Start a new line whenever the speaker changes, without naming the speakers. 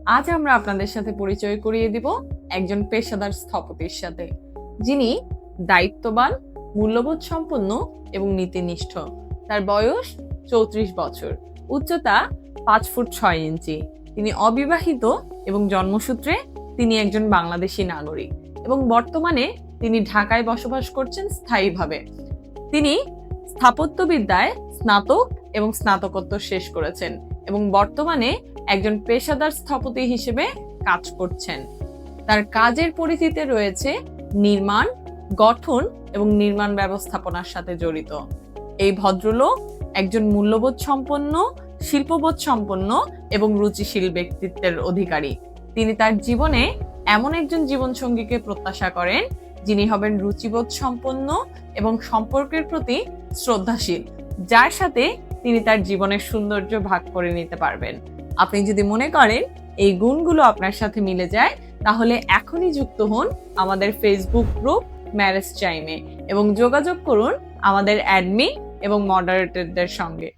আজ আমরা আপনাদের সাথে পরিচয় করিয়ে দিব একজন পেশাদার স্থপতির সাথে, যিনি দায়িত্ববান, মূল্যবোধ সম্পন্ন এবং নীতিনিষ্ঠ। তার বয়স 34 বছর, উচ্চতা 5 ফুট 6 ইঞ্চি। তিনি অবিবাহিত এবং জন্মসূত্রে তিনি একজন বাংলাদেশী নাগরিক এবং বর্তমানে তিনি ঢাকায় বসবাস করছেন স্থায়ীভাবে। তিনি স্থাপত্যবিদ্যায় স্নাতক এবং স্নাতকোত্তর শেষ করেছেন এবং বর্তমানে একজন পেশাদার স্থপতি হিসেবে কাজ করছেন। তার কাজের পরিধিতে রয়েছে নির্মাণ, গঠন এবং নির্মাণ ব্যবস্থাপনার সাথে জড়িত। এই ভদ্রলোক একজন মূল্যবোধ সম্পন্ন, শিল্পবোধ সম্পন্ন এবং রুচিশীল ব্যক্তিত্বের অধিকারী। তিনি তার জীবনে এমন একজন জীবনসঙ্গীকে প্রত্যাশা করেন যিনি হবেন রুচিবোধ সম্পন্ন এবং সম্পর্কের প্রতি শ্রদ্ধাশীল, যার সাথে তিনি তার জীবনের সৌন্দর্য ভাগ করে নিতে পারবেন। আপনি যদি মনে করেন এই গুণগুলো আপনার সাথে মিলে যায়, তাহলে এখনই যুক্ত হন আমাদের ফেসবুক গ্রুপ ম্যারেজ টাইমে এবং যোগাযোগ করুন আমাদের অ্যাডমিন এবং মডারেটরদের সঙ্গে।